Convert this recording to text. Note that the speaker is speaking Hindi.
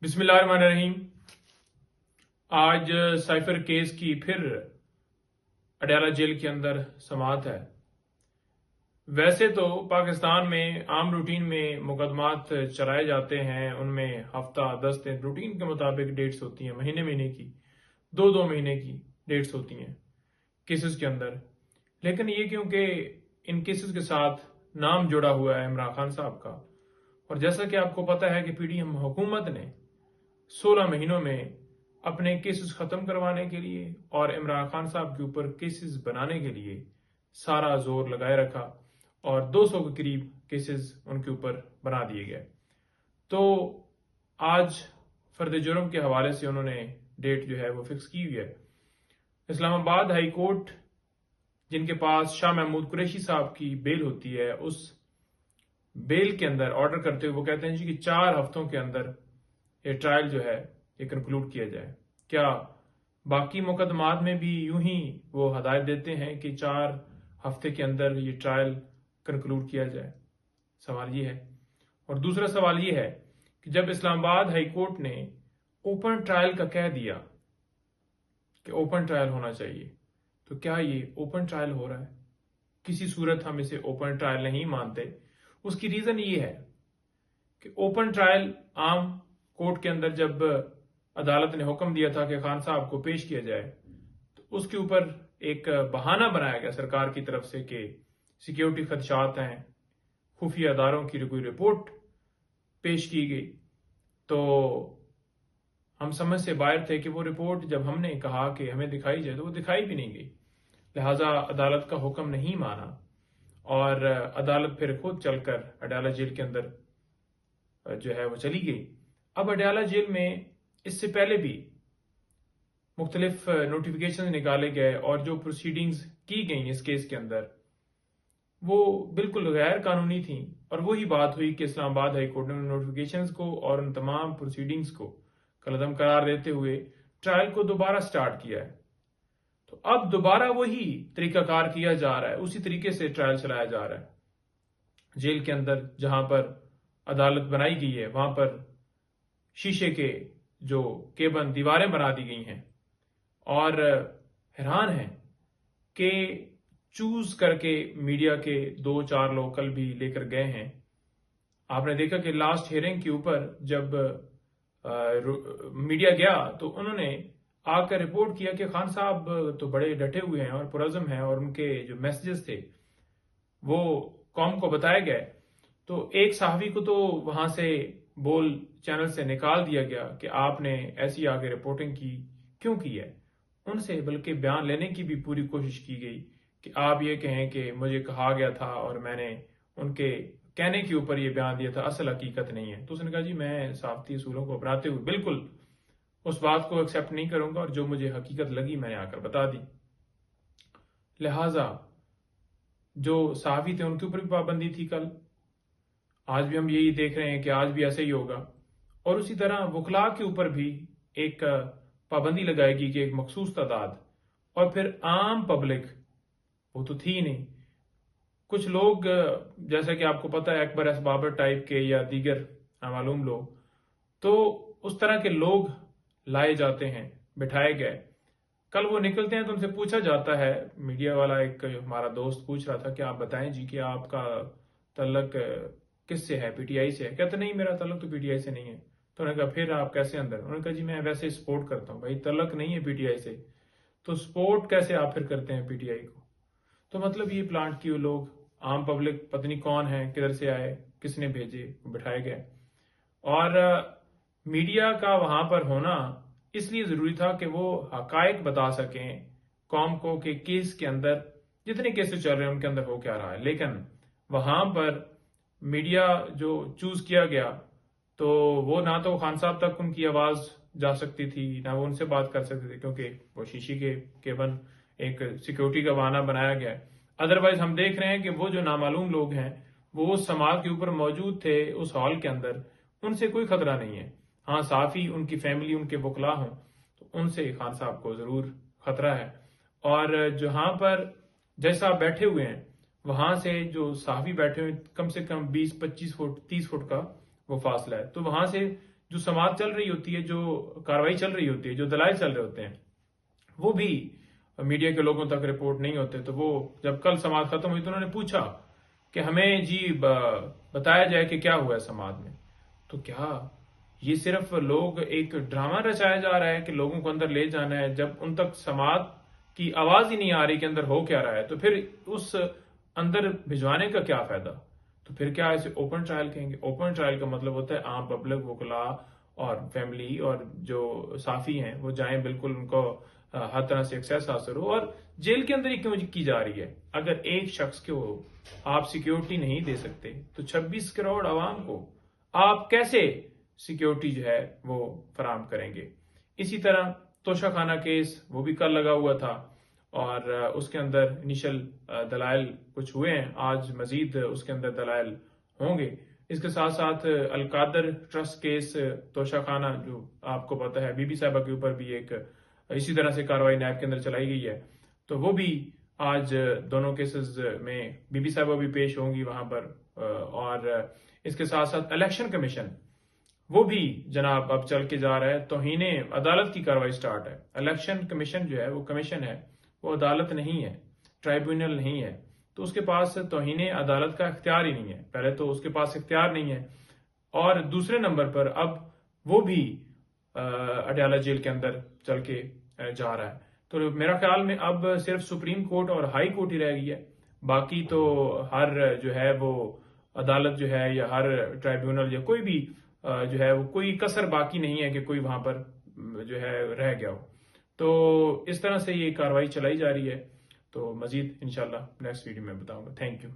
बिस्मिल्लाहिर्रहमानिर्रहीम। आज साइफर केस की फिर अडयाला जेल के अंदर समाअत है। वैसे तो पाकिस्तान में आम रूटीन में मुकदमात चलाए जाते हैं, उनमें हफ्ता 10 दिन रूटीन के मुताबिक डेट्स होती हैं, महीने महीने की, दो दो महीने की डेट्स होती हैं केसेस के अंदर। लेकिन ये क्योंकि इन केसेस के साथ नाम जुड़ा हुआ है इमरान खान साहब का, और जैसा कि आपको पता है कि पीडीएम हुकूमत ने 16 महीनों में अपने केसेस खत्म करवाने के लिए और इमरान खान साहब के ऊपर केसेस बनाने के लिए सारा जोर लगाए रखा और 200 के करीब केसेस उनके ऊपर बना दिए गए। तो आज फर्द जुर्म के हवाले से उन्होंने डेट जो है वो फिक्स की हुई है। इस्लामाबाद हाई कोर्ट, जिनके पास शाह महमूद कुरैशी साहब की बेल होती है, उस बेल के अंदर ऑर्डर करते हुए वो कहते हैं जी कि 4 हफ्तों के अंदर ये ट्रायल जो है ये कंक्लूड किया जाए। क्या बाकी मुकदमात में भी यूं ही वो हदायत देते हैं कि 4 हफ्ते के अंदर ये ट्रायल कंक्लूड किया जाए? सवाल ये है। और दूसरा सवाल ये है कि जब इस्लामाबाद हाई कोर्ट ने ओपन ट्रायल का कह दिया कि ओपन ट्रायल होना चाहिए, तो क्या ये ओपन ट्रायल हो रहा है? किसी सूरत हम इसे ओपन ट्रायल नहीं मानते। उसकी रीजन ये है कि ओपन ट्रायल आम कोर्ट के अंदर जब अदालत ने हुक्म दिया था कि खान साहब को पेश किया जाए, तो उसके ऊपर एक बहाना बनाया गया सरकार की तरफ से कि सिक्योरिटी खदशात हैं, खुफिया अदारों की कोई रिपोर्ट पेश की गई। तो हम समझ से बाहर थे कि वो रिपोर्ट जब हमने कहा कि हमें दिखाई जाए तो वो दिखाई भी नहीं गई। लिहाजा अदालत का हुक्म नहीं माना और अदालत फिर खुद चलकर अडयाला जेल के अंदर जो है वो चली गई। अब अडयाला जेल में इससे पहले भी मुख्तलिफ नोटिफिकेशन निकाले गए और जो प्रोसीडिंग्स की गई इस केस के अंदर वो बिल्कुल गैर कानूनी थी। और वही बात हुई कि इस्लामाबाद हाई कोर्ट ने नोटिफिकेशंस को और उन तमाम प्रोसीडिंग्स को कलअदम करार देते हुए ट्रायल को दोबारा स्टार्ट किया है। तो अब दोबारा वही तरीकाकार किया जा रहा है, उसी तरीके से ट्रायल चलाया जा रहा है। जेल के अंदर जहां पर अदालत बनाई गई है वहां पर शीशे के जो केबन दीवारें बना दी गई हैं और हैरान है कि चूज करके मीडिया के 2-4 लोग कल भी लेकर गए हैं। आपने देखा कि लास्ट हियरिंग के ऊपर जब मीडिया गया तो उन्होंने आकर रिपोर्ट किया कि खान साहब तो बड़े डटे हुए हैं और पुरज़म हैं और उनके जो मैसेजेस थे वो कौम को बताए गए। तो एक सहाफ़ी को तो वहां से बोल चैनल से निकाल दिया गया कि आपने ऐसी आगे रिपोर्टिंग की क्यों की है। उनसे बल्कि बयान लेने की भी पूरी कोशिश की गई कि आप ये कहें कि मुझे कहा गया था और मैंने उनके कहने के ऊपर ये बयान दिया था, असल हकीकत नहीं है। तो उसने कहा जी मैं सहाफ़ती असूलों को अपनाते हुए बिल्कुल उस बात को एक्सेप्ट नहीं करूंगा और जो मुझे हकीकत लगी मैंने आकर बता दी। लिहाजा जो सहाफ़ी थे उनके ऊपर भी पाबंदी थी कल, आज भी हम यही देख रहे हैं कि आज भी ऐसे ही होगा। और उसी तरह वकला के ऊपर भी एक पाबंदी लगाएगी कि एक मखसूस तादाद, और फिर आम पब्लिक वो तो थी नहीं। कुछ लोग जैसा कि आपको पता है अकबर एस बाबर टाइप के या दीगर नामालूम लोग, तो उस तरह के लोग लाए जाते हैं, बिठाए गए। कल वो निकलते हैं तो उनसे पूछा जाता है, मीडिया वाला एक हमारा दोस्त पूछ रहा था कि आप बताएं जी कि आपका तल्लक किससे है, पीटीआई से है? कहते नहीं मेरा तल्लक तो पीटीआई से नहीं है। तो उन्होंने कहा फिर आप कैसे अंदर? उन्होंने कहा जी मैं वैसे सपोर्ट करता हूँ। भाई तल्लक नहीं है पीटीआई से तो सपोर्ट कैसे आप फिर करते हैं पीटीआई को? तो मतलब ये प्लांट किए लोग, आम पब्लिक पता नहीं कौन है, किधर से आए, किसने भेजे, बिठाए गए। और मीडिया का वहां पर होना इसलिए जरूरी था कि वो हकायक बता सकें कौम को कि केस के अंदर जितने केसेस चल रहे हैं उनके अंदर हो क्या रहा है। लेकिन वहां पर मीडिया जो चूज किया गया तो वो ना तो खान साहब तक उनकी आवाज जा सकती थी, ना वो उनसे बात कर सकते थे, क्योंकि वो शीशी के केबन एक सिक्योरिटी का बहाना बनाया गया है। अदरवाइज हम देख रहे हैं कि वो जो नामालूम लोग हैं वो उस समाज के ऊपर मौजूद थे उस हॉल के अंदर, उनसे कोई खतरा नहीं है। हाँ साफी उनकी फैमिली उनके वकला हों तो उनसे खान साहब को जरूर खतरा है। और जहां पर जैसा आप बैठे हुए हैं वहां से जो साहबी बैठे हुए कम से कम 20-25 फुट 30 फुट का वो फासला है। तो वहां से जो समाअत चल रही होती है, जो कार्रवाई चल रही होती है, जो दलाइल चल रहे होते हैं, वो भी मीडिया के लोगों तक रिपोर्ट नहीं होते। तो वो जब कल समाअत खत्म हुई तो उन्होंने पूछा कि हमें जी बताया जाए कि क्या हुआ है समाअत में। तो क्या ये सिर्फ लोग एक ड्रामा रचाया जा रहा है कि लोगों को अंदर ले जाना है, जब उन तक समाअत की आवाज ही नहीं आ रही कि अंदर हो क्या रहा है, तो फिर उस अंदर भिजवाने का क्या फायदा। तो फिर क्या इसे ओपन ट्रायल कहेंगे? ओपन ट्रायल का मतलब होता है आम पब्लिक, वकला और फैमिली और जो साफी हैं वो जाएं, बिल्कुल उनको हर तरह से एक्सेस हासिल हो। और जेल के अंदर ही क्यों की जा रही है? अगर एक शख्स को आप सिक्योरिटी नहीं दे सकते तो 26 करोड़ आवाम को आप कैसे सिक्योरिटी जो है वो फराम करेंगे? इसी तरह तोशाखाना केस वो भी कल लगा हुआ था और उसके अंदर इनिशियल दलाइल कुछ हुए हैं, आज मजीद उसके अंदर दलाइल होंगे। इसके साथ साथ अलकादर ट्रस्ट केस तोशाखाना, जो आपको पता है बीबी साहिबा के ऊपर भी एक इसी तरह से कार्रवाई नैब के अंदर चलाई गई है, तो वो भी आज दोनों केसेस में बीबी साहिबा भी पेश होंगी वहां पर। और इसके साथ साथ इलेक्शन कमीशन वो भी जनाब अब चल के जा रहा है, तौहीने अदालत की कार्रवाई स्टार्ट है। इलेक्शन कमीशन जो है वो कमीशन है, वो अदालत नहीं है, ट्राइब्यूनल नहीं है, तो उसके पास तौहीने अदालत का इख्तियार ही नहीं है। पहले तो उसके पास इख्तियार नहीं है और दूसरे नंबर पर अब वो भी अडयाला जेल के अंदर चल के जा रहा है। तो मेरा ख्याल में अब सिर्फ सुप्रीम कोर्ट और हाई कोर्ट ही रह गई है, बाकी तो हर जो है वो अदालत जो है या हर ट्राइब्यूनल या कोई भी जो है वो कोई कसर बाकी नहीं है कि कोई वहां पर जो है रह गया हो। तो इस तरह से ये कार्रवाई चलाई जा रही है। तो मजीद इंशाल्लाह नेक्स्ट वीडियो में बताऊंगा। Thank you.